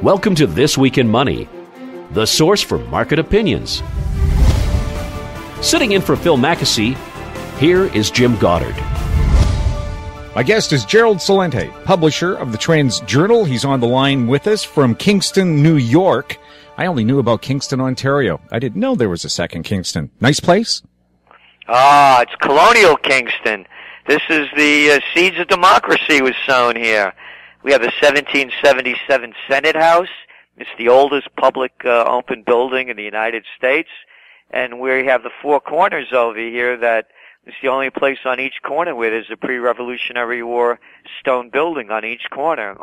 Welcome to This Week in Money, the source for market opinions. Sitting in for Phil Mackesy, here is Jim Goddard. My guest is Gerald Celente, publisher of the TrendsJournal. He's on the line with us from Kingston, New York. I only knew about Kingston, Ontario. I didn't know there was a second Kingston. Nice place? It's colonial Kingston. This is the seeds of democracy was sown here. We have the 1777 Senate House. It's the oldest public open building in the United States. And we have the Four Corners over here that it's the only place on each corner where there's a pre-Revolutionary War stone building on each corner.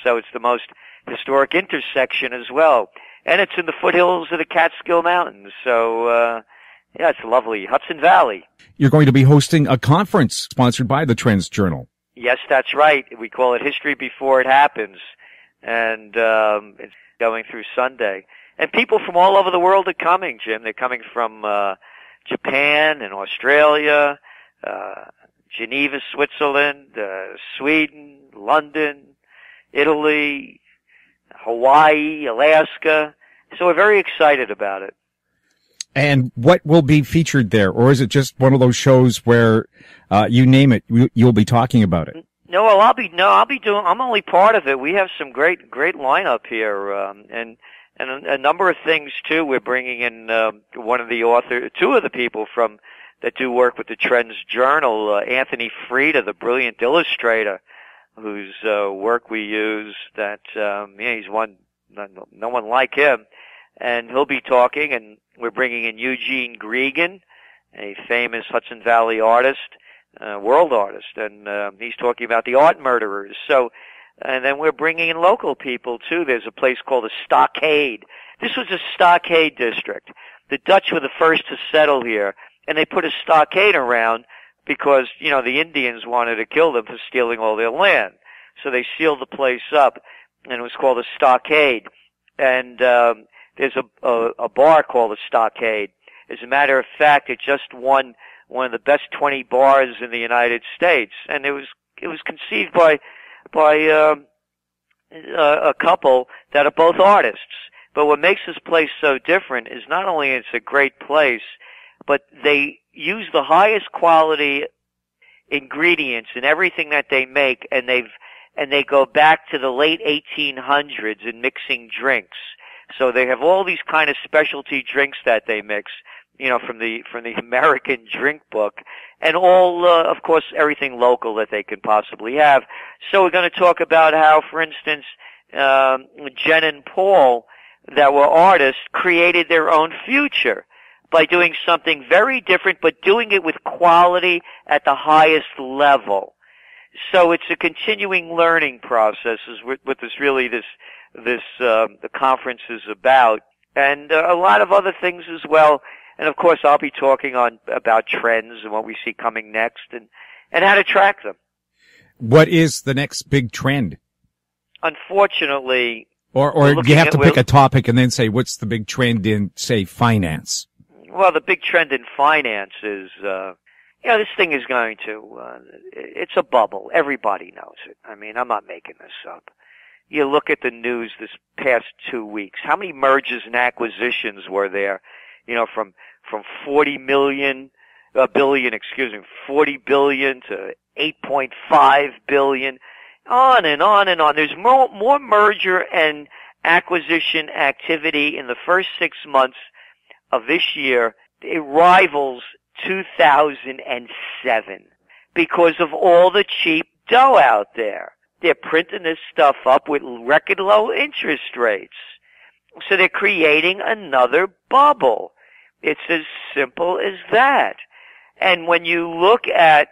So it's the most historic intersection as well. And it's in the foothills of the Catskill Mountains. So, yeah, it's lovely. Hudson Valley. You're going to be hosting a conference sponsored by the TrendsJournal. Yes, that's right. We call it History Before It Happens. And it's going through Sunday. And people from all over the world are coming, Jim. They're coming from Japan and Australia, Geneva, Switzerland, Sweden, London, Italy, Hawaii, Alaska. So we're very excited about it. And what will be featured there? Or is it just one of those shows where you name it, you'll be talking about it? No, I'm only part of it. We have some great lineup here, and a number of things too. We're bringing in two of the people that do work with the TrendsJournal, Anthony Frieda, the brilliant illustrator, whose work we use. He's no one like him, and he'll be talking. And we're bringing in Eugene Gregan, a famous Hudson Valley artist, world artist, and he's talking about the art murderers. So. And then we're bringing in local people, too. There's a place called the Stockade. This was a stockade district. The Dutch were the first to settle here, and they put a stockade around because, the Indians wanted to kill them for stealing all their land. So they sealed the place up, and it was called a Stockade. And there's a bar called the Stockade. As a matter of fact, it just won one of the best 20 bars in the United States, and it was conceived by a couple that are both artists. But what makes this place so different is not only it's a great place, but they use the highest quality ingredients in everything that they make, and they go back to the late 1800s in mixing drinks. So they have all these kind of specialty drinks that they mix, from the American drink book, and all, of course, everything local that they can possibly have. So we're going to talk about how, for instance, Jen and Paul, that were artists, created their own future by doing something very different, but doing it with quality at the highest level. So it's a continuing learning process, is what the conference is about, and a lot of other things as well. And of course, I'll be talking about trends and what we see coming next, and how to track them. What is the next big trend? Unfortunately, or you have to pick a topic and then say what's the big trend in, say, finance. Well, the big trend in finance is, this thing is going to. It's a bubble. Everybody knows it. I mean, I'm not making this up. You look at the news this past 2 weeks. How many mergers and acquisitions were there? From 40 billion to 8.5 billion, on and on and on. There's more merger and acquisition activity in the first 6 months of this year. It rivals 2007 because of all the cheap dough out there. They're printing this stuff up with record low interest rates. So they're creating another bubble. It's as simple as that. And when you look at,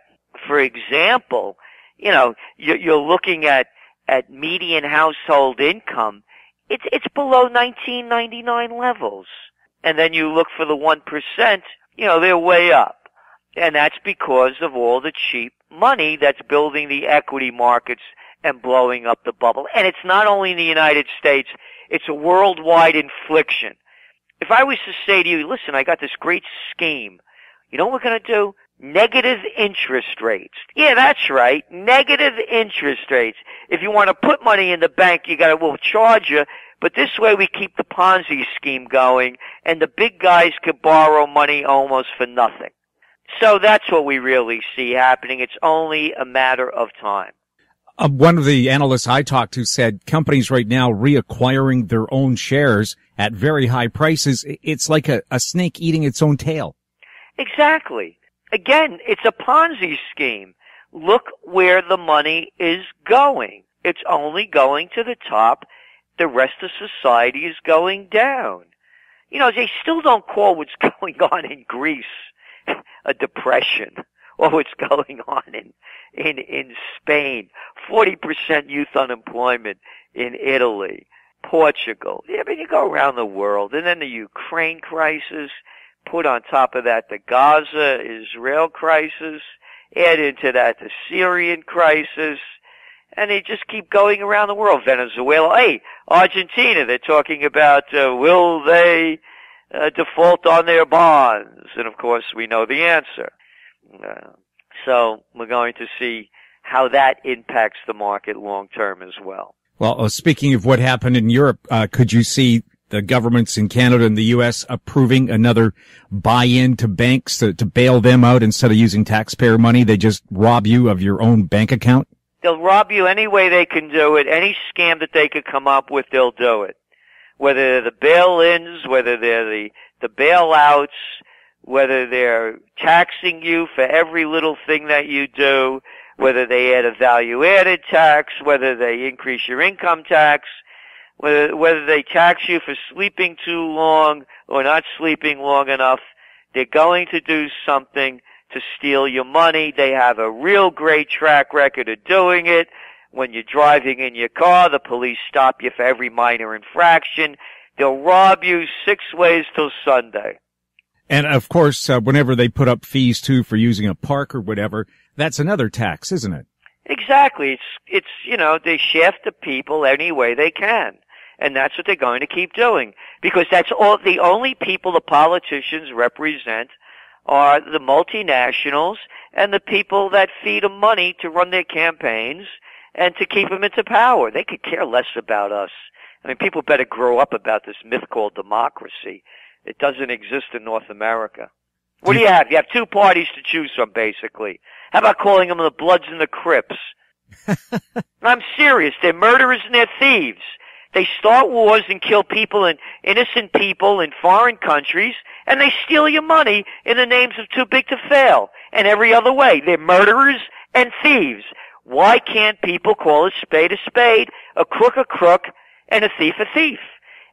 for example, you're looking at median household income, it's below 1999 levels. And then you look for the 1%, they're way up. And that's because of all the cheap money that's building the equity markets and blowing up the bubble. And it's not only in the United States, it's a worldwide infliction. If I was to say to you, listen, I got this great scheme. You know what we're going to do? Negative interest rates. Yeah, that's right. Negative interest rates. If you want to put money in the bank, we'll charge you, but this way we keep the Ponzi scheme going, and the big guys could borrow money almost for nothing. So that's what we really see happening. It's only a matter of time. One of the analysts I talked to said companies right now reacquiring their own shares at very high prices. It's like a snake eating its own tail. Exactly. Again, it's a Ponzi scheme. Look where the money is going. It's only going to the top. The rest of society is going down. They still don't call what's going on in Greece a depression, or what's going on in Spain. 40% youth unemployment in Italy, Portugal. I mean, you go around the world, and then the Ukraine crisis. Put on top of that the Gaza-Israel crisis, add into that the Syrian crisis, and they just keep going around the world. Venezuela, hey, Argentina, they're talking about will they default on their bonds? And of course, we know the answer. So we're going to see how that impacts the market long term as well. Well, speaking of what happened in Europe, could you see the governments in Canada and the U.S. approving another buy-in to banks to bail them out instead of using taxpayer money? They just rob you of your own bank account? They'll rob you any way they can do it. Any scam that they could come up with, they'll do it. Whether they're the bail-ins, whether they're the bailouts, whether they're taxing you for every little thing that you do, whether they add a value-added tax, whether they increase your income tax, whether they tax you for sleeping too long or not sleeping long enough, they're going to do something to steal your money. They have a real great track record of doing it. When you're driving in your car, the police stop you for every minor infraction. They'll rob you 6 ways till Sunday. And of course, whenever they put up fees too for using a park or whatever, that's another tax, isn't it? Exactly. It's they shaft the people any way they can. And that's what they're going to keep doing. Because that's all, the only people the politicians represent are the multinationals and the people that feed them money to run their campaigns and to keep them into power. They could care less about us. I mean, people better grow up about this myth called democracy. It doesn't exist in North America. What do you have? You have two parties to choose from, basically. How about calling them the Bloods and the Crips? I'm serious. They're murderers and they're thieves. They start wars and kill innocent people in foreign countries, and they steal your money in the names of too big to fail. And every other way, they're murderers and thieves. Why can't people call a spade, a crook, and a thief,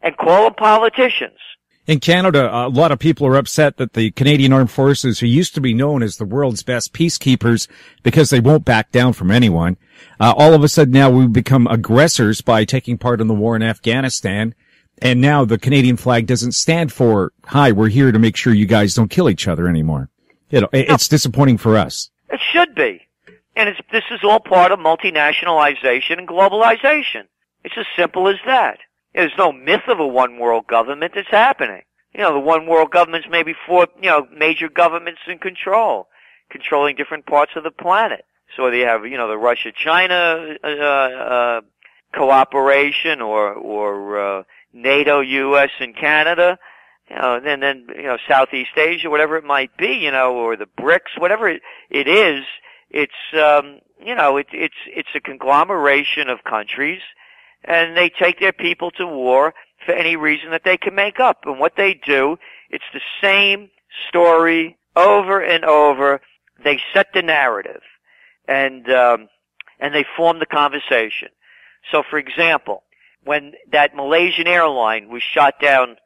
and call them politicians? In Canada, a lot of people are upset that the Canadian Armed Forces, who used to be known as the world's best peacekeepers because they won't back down from anyone, all of a sudden now we've become aggressors by taking part in the war in Afghanistan. And now the Canadian flag doesn't stand for, hi, we're here to make sure you guys don't kill each other anymore. It's disappointing for us. It should be. And this is all part of multinationalization and globalization. It's as simple as that. There's no myth of a one world government. It's happening. The one world government's maybe four, major governments in controlling different parts of the planet. So whether you have, the Russia-China, cooperation or NATO, US, and Canada, and then, Southeast Asia, whatever it might be, or the BRICS, whatever it is, it's a conglomeration of countries. And they take their people to war for any reason that they can make up. And what they do, it's the same story over and over. They set the narrative, and they form the conversation. So, for example, when that Malaysian airline was shot down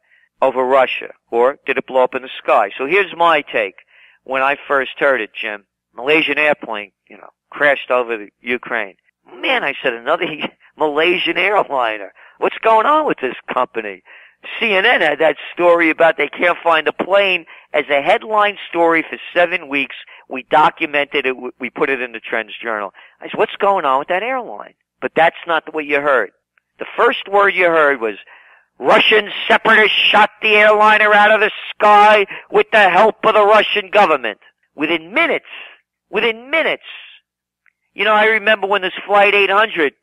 over Russia, or did it blow up in the sky? So here's my take. When I first heard it, Jim, Malaysian airplane, crashed over the Ukraine. Man, I said, another Malaysian airliner. What's going on with this company? CNN had that story about they can't find a plane as a headline story for 7 weeks. We documented it. We put it in the TrendsJournal. I said, what's going on with that airline? But that's not what you heard. The first word you heard was, Russian separatists shot the airliner out of the sky with the help of the Russian government. within minutes. Within minutes. You know, I remember when this Flight 800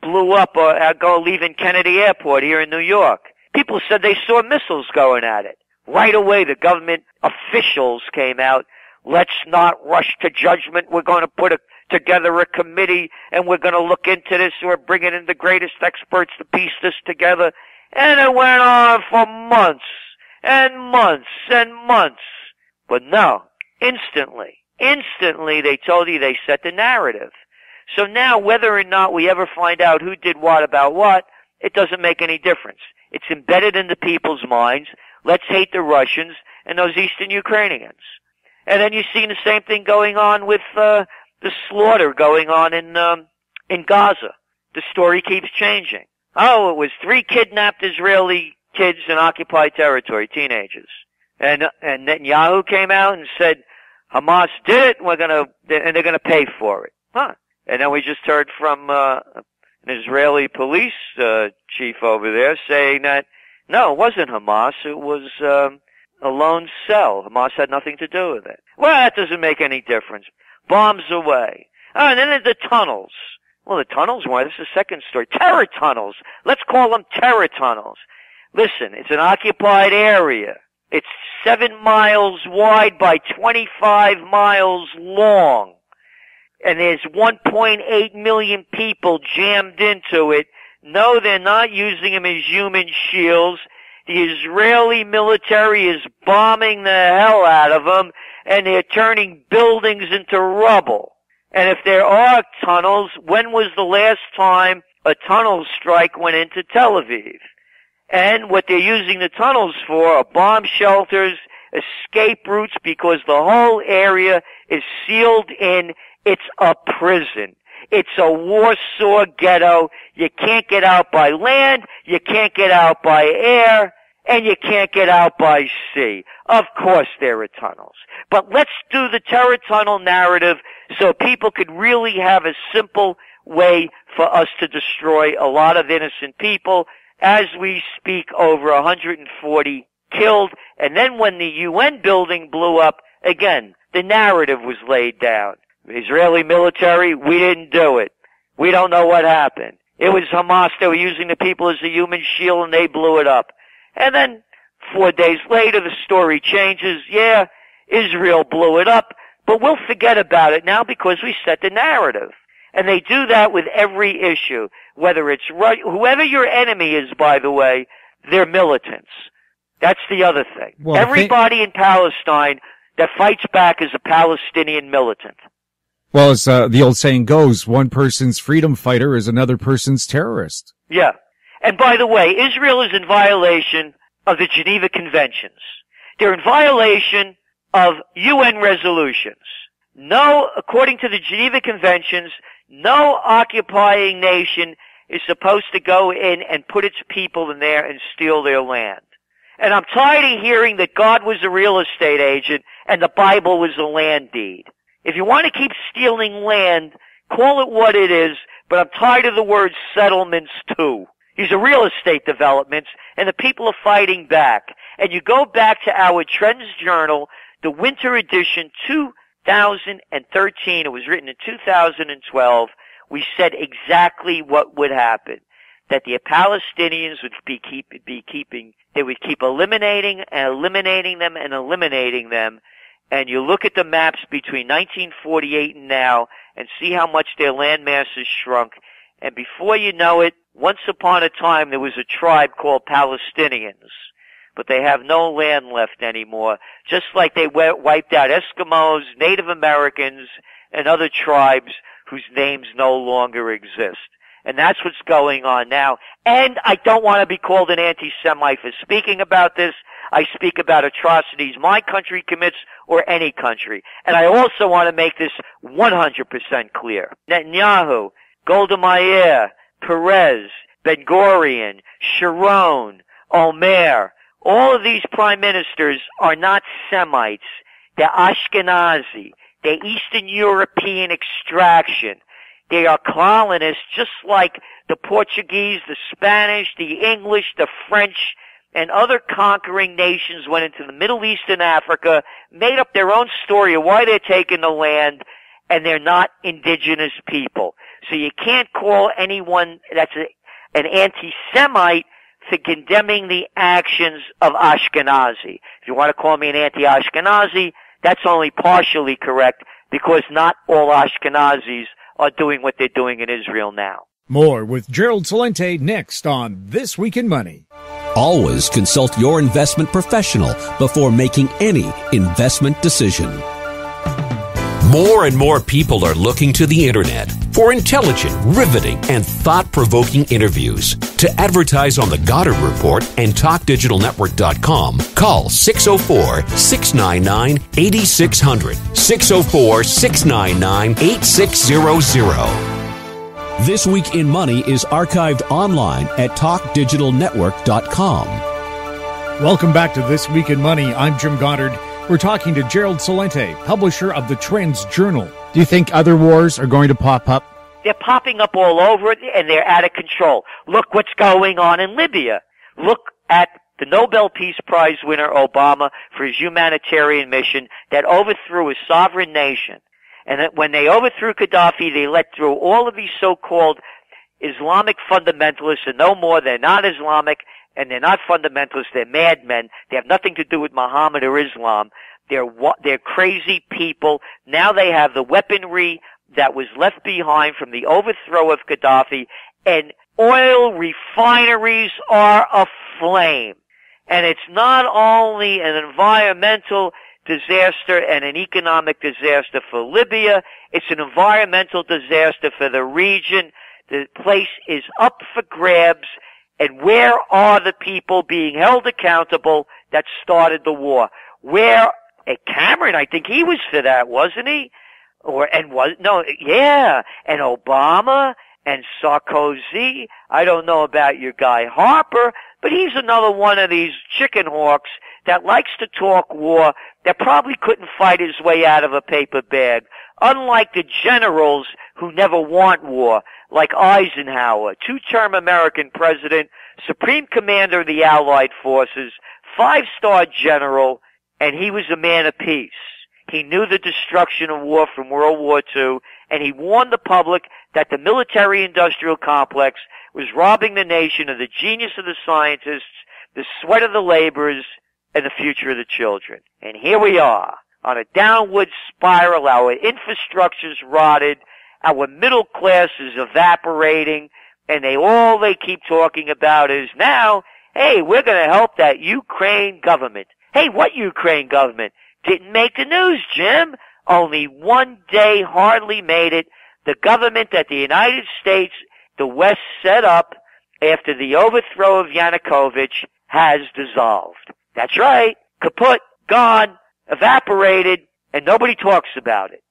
blew up leaving Kennedy Airport here in New York. People said they saw missiles going at it. Right away, the government officials came out. Let's not rush to judgment. We're going to put together a committee, and we're going to look into this. We're bringing in the greatest experts to piece this together. And it went on for months and months and months. But no, instantly, they told you they set the narrative. So now, whether or not we ever find out who did what about what, it doesn't make any difference. It's embedded into people's minds. Let's hate the Russians and those Eastern Ukrainians. And then you see the same thing going on with the slaughter going on in Gaza. The story keeps changing. Oh, it was 3 kidnapped Israeli kids in occupied territory, teenagers. And Netanyahu came out and said, Hamas did it, and they're gonna pay for it. Huh. And then we just heard from an Israeli police chief over there saying that, no, it wasn't Hamas, it was a lone cell. Hamas had nothing to do with it. Well, that doesn't make any difference. Bombs away. Oh, and then there's the tunnels. Well, the tunnels were, this is the second story. Terror tunnels. Let's call them terror tunnels. Listen, it's an occupied area. It's 7 miles wide by 25 miles long. And there's 1.8 million people jammed into it. No, they're not using them as human shields. The Israeli military is bombing the hell out of them, and they're turning buildings into rubble. And if there are tunnels, when was the last time a tunnel strike went into Tel Aviv? And what they're using the tunnels for are bomb shelters, escape routes, because the whole area is sealed in. It's a prison. It's a Warsaw ghetto. You can't get out by land, you can't get out by air, and you can't get out by sea. Of course there are tunnels. But let's do the terror tunnel narrative so people could really have a simple way for us to destroy a lot of innocent people. As we speak, over 140 killed. And then when the UN building blew up, again, the narrative was laid down. The Israeli military, we didn't do it. We don't know what happened. It was Hamas. They were using the people as a human shield, and they blew it up. And then 4 days later, the story changes. Yeah, Israel blew it up, but we'll forget about it now because we set the narrative. And they do that with every issue, whether it's whoever your enemy is, by the way, they're militants. That's the other thing. Well, everybody in Palestine that fights back is a Palestinian militant. Well, as the old saying goes, one person's freedom fighter is another person's terrorist. Yeah. And by the way, Israel is in violation of the Geneva Conventions. They're in violation of UN resolutions. No, according to the Geneva Conventions, no occupying nation is supposed to go in and put its people in there and steal their land. And I'm tired of hearing that God was a real estate agent and the Bible was a land deed. If you want to keep stealing land, call it what it is, but I'm tired of the word settlements too. These are real estate developments, and the people are fighting back. And you go back to our TrendsJournal, the winter edition 2013, it was written in 2012, we said exactly what would happen. That the Palestinians would they would keep eliminating them, and you look at the maps between 1948 and now, and see how much their land mass has shrunk, and before you know it, once upon a time there was a tribe called Palestinians, but they have no land left anymore, just like they wiped out Eskimos, Native Americans, and other tribes whose names no longer exist. And that's what's going on now. And I don't want to be called an anti-Semite for speaking about this. I speak about atrocities my country commits or any country. And I also want to make this 100% clear. Netanyahu, Golda Meir, Perez, Ben-Gurion, Sharon, Omer, all of these prime ministers are not Semites. They're Ashkenazi. They're Eastern European extraction. They are colonists just like the Portuguese, the Spanish, the English, the French, and other conquering nations went into the Middle East and Africa, made up their own story of why they're taking the land, and they're not indigenous people. So you can't call anyone that's an anti-Semite for condemning the actions of Ashkenazi. If you want to call me an anti-Ashkenazi, that's only partially correct, because not all Ashkenazis are doing what they're doing in Israel now. More with Gerald Celente next on This Week in Money. Always consult your investment professional before making any investment decision. More and more people are looking to the internet for intelligent, riveting, and thought-provoking interviews. To advertise on the Goddard Report and TalkDigitalNetwork.com, call 604-699-8600, 604-699-8600. This Week in Money is archived online at TalkDigitalNetwork.com. Welcome back to This Week in Money. I'm Jim Goddard. We're talking to Gerald Celente, publisher of the TrendsJournal. Do you think other wars are going to pop up? They're popping up all over, and they're out of control. Look what's going on in Libya. Look at the Nobel Peace Prize winner Obama for his humanitarian mission that overthrew a sovereign nation. And that when they overthrew Gaddafi, they let through all of these so-called Islamic fundamentalists, and no more, they're not Islamic, and they're not fundamentalists, they're madmen. They have nothing to do with Muhammad or Islam. They're crazy people. Now they have the weaponry that was left behind from the overthrow of Gaddafi, and oil refineries are aflame. And it's not only an environmental disaster and an economic disaster for Libya, it's an environmental disaster for the region. The place is up for grabs. And where are the people being held accountable that started the war? Where, Cameron, I think he was for that, wasn't he? And Obama and Sarkozy. I don't know about your guy Harper, but he's another one of these chicken hawks that likes to talk war, that probably couldn't fight his way out of a paper bag. Unlike the generals who never want war, like Eisenhower, two-term American president, supreme commander of the Allied forces, 5-star general, and he was a man of peace. He knew the destruction of war from World War II, and he warned the public that the military-industrial complex was robbing the nation of the genius of the scientists, the sweat of the laborers, and the future of the children. And here we are, on a downward spiral. Our infrastructure's rotted, our middle class is evaporating, and all they keep talking about is now, hey, we're going to help that Ukraine government. Hey, what Ukraine government? Didn't make the news, Jim. Only one day hardly made it. The government that the United States, the West set up after the overthrow of Yanukovych has dissolved. That's right. Kaput, gone, evaporated, and nobody talks about it.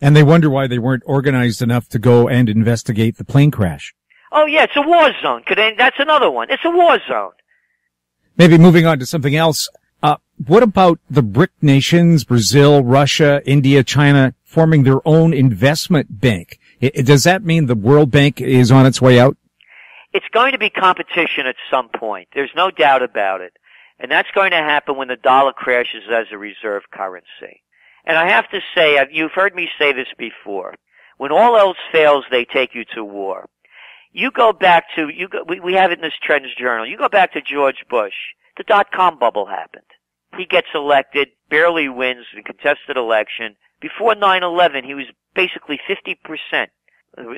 And they wonder why they weren't organized enough to go and investigate the plane crash. Oh, yeah, it's a war zone. That's another one. It's a war zone. Maybe moving on to something else. What about the BRIC nations, Brazil, Russia, India, China, forming their own investment bank? Does that mean the World Bank is on its way out? It's going to be competition at some point. There's no doubt about it. And that's going to happen when the dollar crashes as a reserve currency. And I have to say, you've heard me say this before. When all else fails, they take you to war. You go back to, we have it in this TrendsJournal. You go back to George Bush. The dot-com bubble happened. He gets elected, barely wins the contested election. Before 9/11, he was basically 50%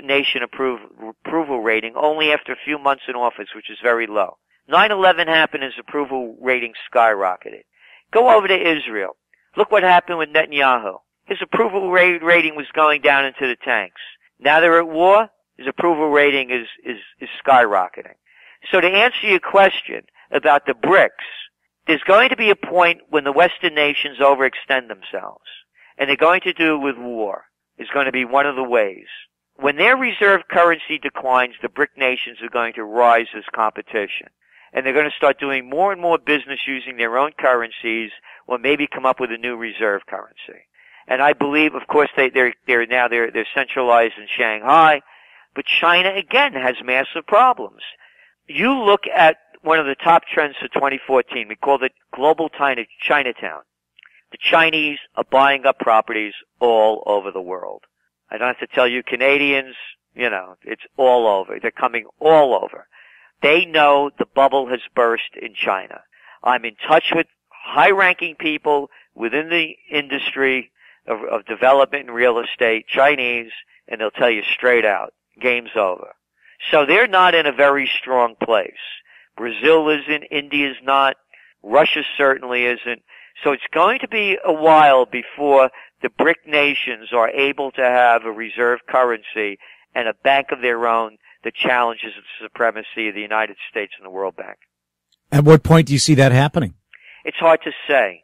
nation approval rating, only after a few months in office, which is very low. 9/11 happened, his approval rating skyrocketed. Go over to Israel. Look what happened with Netanyahu. His approval rating was going down into the tanks. Now they're at war, his approval rating is skyrocketing. So to answer your question about the BRICS, there's going to be a point when the Western nations overextend themselves. And they're going to do it with war. It's going to be one of the ways. When their reserve currency declines, the BRIC nations are going to rise as competition. And they're going to start doing more and more business using their own currencies, or maybe come up with a new reserve currency. And I believe, of course, they're centralized in Shanghai, but China again has massive problems. You look at one of the top trends for 2014. We called it Global Chinatown. The Chinese are buying up properties all over the world. I don't have to tell you Canadians, it's all over. They're coming all over. They know the bubble has burst in China. I'm in touch with high-ranking people within the industry of development and real estate, Chinese, and they'll tell you straight out, game's over. So they're not in a very strong place. Brazil isn't, India's not, Russia certainly isn't. So it's going to be a while before the BRIC nations are able to have a reserve currency and a bank of their own that challenges the supremacy of the United States and the World Bank. At what point do you see that happening? It's hard to say.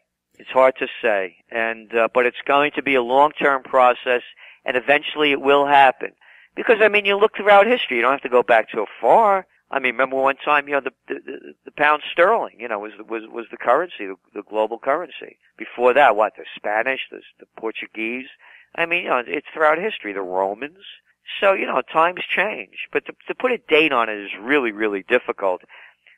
But it's going to be a long-term process, and eventually it will happen. Because, you look throughout history. You don't have to go back so far. Remember one time, the pound sterling, was the currency, the global currency. Before that, the Spanish, the Portuguese. It's throughout history. The Romans. So, times change. But to put a date on it is really, really difficult.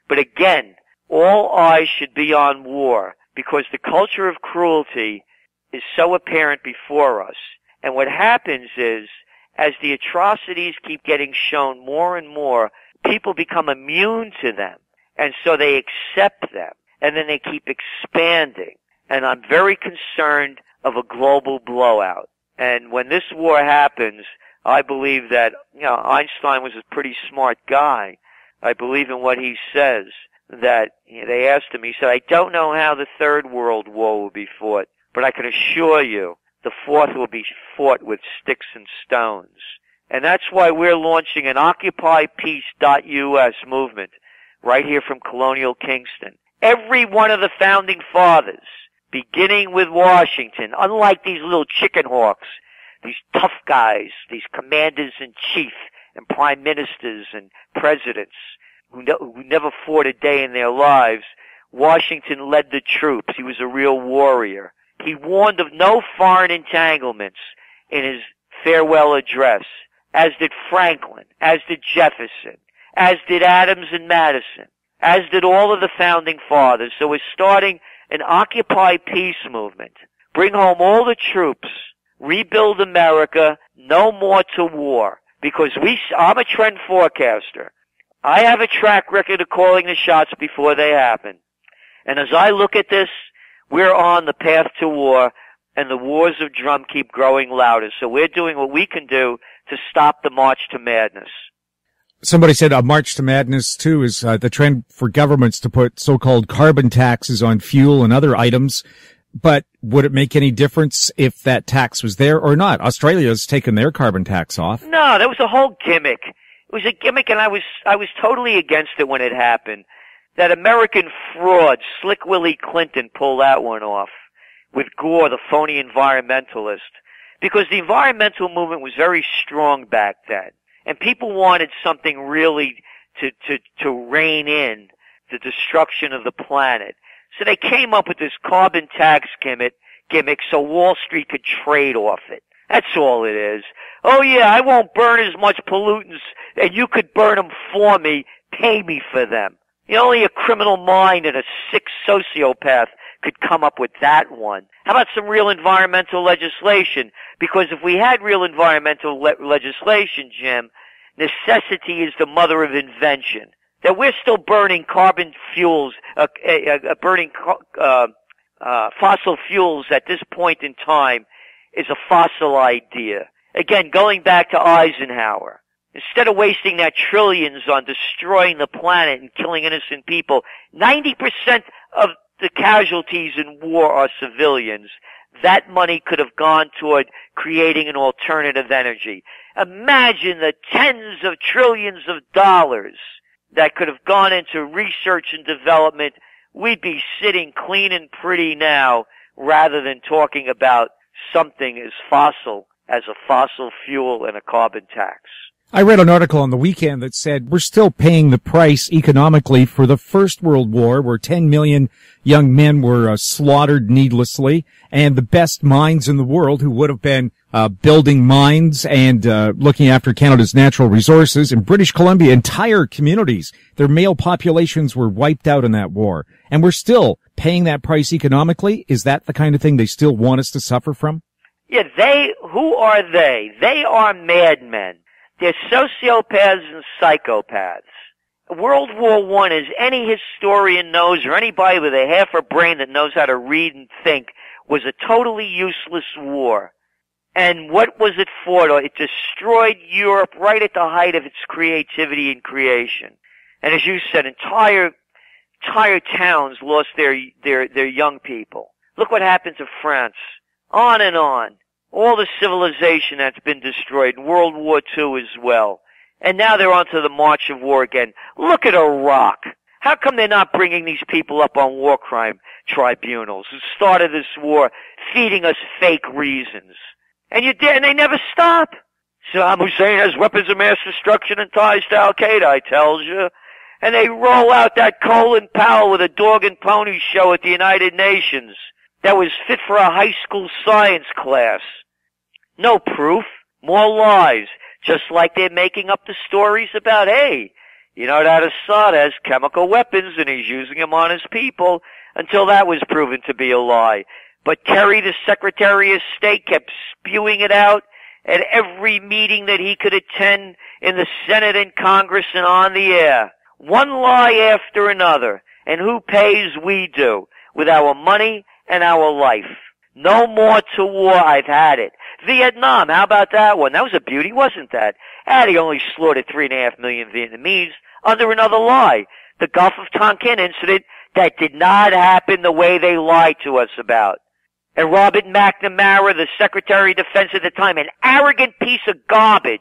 But again, all eyes should be on war, because the culture of cruelty is so apparent before us. And what happens is, as the atrocities keep getting shown more and more, people become immune to them. And so they accept them. And then they keep expanding. And I'm very concerned of a global blowout. And when this war happens, I believe that, Einstein was a pretty smart guy. I believe in what he says. That they asked him, he said, I don't know how the Third World War will be fought, but I can assure you the fourth will be fought with sticks and stones. And that's why we're launching an OccupyPeace.us movement right here from Colonial Kingston. Every one of the founding fathers, beginning with Washington, unlike these little chicken hawks, these tough guys, these commanders-in-chief and prime ministers and presidents, who never fought a day in their lives, Washington led the troops. He was a real warrior. He warned of no foreign entanglements in his farewell address, as did Franklin, as did Jefferson, as did Adams and Madison, as did all of the founding fathers. So we're starting an Occupy Peace movement. Bring home all the troops, rebuild America, no more to war. Because I'm a trend forecaster. I have a track record of calling the shots before they happen. And as I look at this, we're on the path to war, and the wars of drum keep growing louder. So we're doing what we can do to stop the march to madness. Somebody said a march to madness, too, is the trend for governments to put so-called carbon taxes on fuel and other items. But would it make any difference if that tax was there or not? Australia's taken their carbon tax off. No, that was a whole gimmick. It was a gimmick, and I was totally against it when it happened. That American fraud, Slick Willie Clinton pulled that one off with Gore, the phony environmentalist. Because the environmental movement was very strong back then. And people wanted something really to rein in the destruction of the planet. So they came up with this carbon tax gimmick so Wall Street could trade off it. That's all it is. Oh yeah, I won't burn as much pollutants, and you could burn them for me, pay me for them. Only a criminal mind and a sick sociopath could come up with that one. How about some real environmental legislation? Because if we had real environmental legislation, Jim, necessity is the mother of invention. That we're still burning carbon fuels, fossil fuels at this point in time is a fossil idea. Again, going back to Eisenhower. Instead of wasting that trillions on destroying the planet and killing innocent people, 90% of the casualties in war are civilians. That money could have gone toward creating an alternative energy. Imagine the tens of trillions of dollars that could have gone into research and development. We'd be sitting clean and pretty now rather than talking about something as fossil as a fossil fuel and a carbon tax. I read an article on the weekend that said we're still paying the price economically for the First World War, where 10 million young men were slaughtered needlessly, and the best minds in the world who would have been building mines and looking after Canada's natural resources. In British Columbia, entire communities, their male populations were wiped out in that war. And we're still paying that price economically. Is that the kind of thing they still want us to suffer from? Yeah, who are they? They are madmen. They're sociopaths and psychopaths. World War I, as any historian knows, or anybody with a half a brain that knows how to read and think, was a totally useless war. And what was it for? It destroyed Europe right at the height of its creativity and creation. And as you said, entire towns lost their young people. Look what happened to France. On and on. All the civilization that's been destroyed. World War II as well. And now they're on to the march of war again. Look at Iraq. How come they're not bringing these people up on war crime tribunals who started this war, feeding us fake reasons? And they never stop. Saddam Hussein has weapons of mass destruction and ties to Al-Qaeda, I tells you. And they roll out that Colin Powell with a dog and pony show at the United Nations that was fit for a high school science class. No proof, more lies. Just like they're making up the stories about, hey, you know that Assad has chemical weapons and he's using them on his people, until that was proven to be a lie. But Kerry, the Secretary of State, kept spewing it out at every meeting that he could attend in the Senate and Congress and on the air. One lie after another. And who pays? We do. With our money and our life. No more to war, I've had it. Vietnam, how about that one? That was a beauty, wasn't that? And he only slaughtered 3.5 million Vietnamese under another lie. The Gulf of Tonkin incident that did not happen the way they lied to us about. And Robert McNamara, the Secretary of Defense at the time, an arrogant piece of garbage.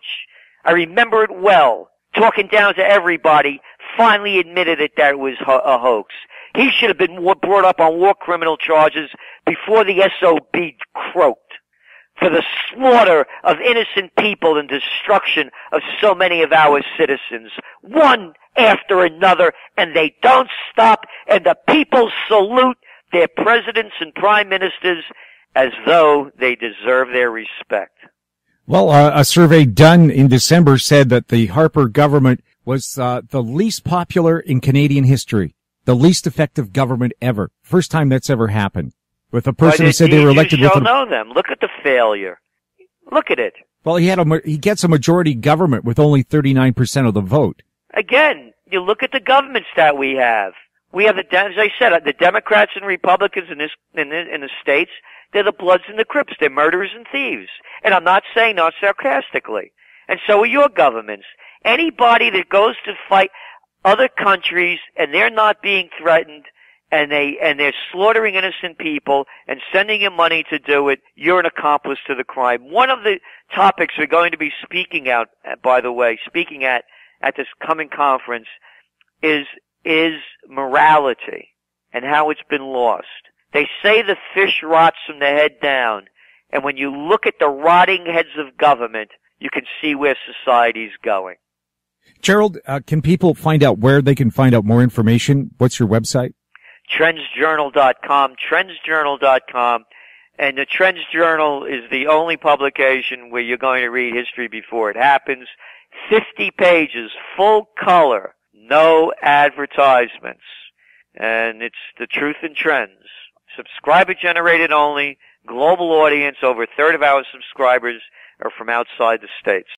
I remember it well. Talking down to everybody, finally admitted that it was a hoax. He should have been brought up on war criminal charges before the SOB croaked for the slaughter of innocent people and destruction of so many of our citizens, one after another, and they don't stop, and the people salute their presidents and prime ministers as though they deserve their respect. Well, a survey done in December said that the Harper government was the least popular in Canadian history, the least effective government ever. First time that's ever happened. With a person who said they were elected with know them. Look at the failure. Look at it. Well, he gets a majority government with only 39% of the vote. Again, you look at the governments that we have. We have, as I said, the Democrats and Republicans in the states. They're the Bloods and the Crips. They're murderers and thieves. And I'm not saying that sarcastically. And so are your governments. Anybody that goes to fight other countries and they're not being threatened and they're slaughtering innocent people and sending you money to do it, you're an accomplice to the crime. One of the topics we're going to be speaking at this coming conference is morality and how it's been lost. They say the fish rots from the head down, and when you look at the rotting heads of government, you can see where society's going. Gerald, can people find out where they can find out more information? What's your website? TrendsJournal.com, TrendsJournal.com. And the Trends Journal is the only publication where you're going to read history before it happens. 50 pages, full color, no advertisements. And it's the truth and trends. Subscriber generated only, global audience, over a third of our subscribers are from outside the States.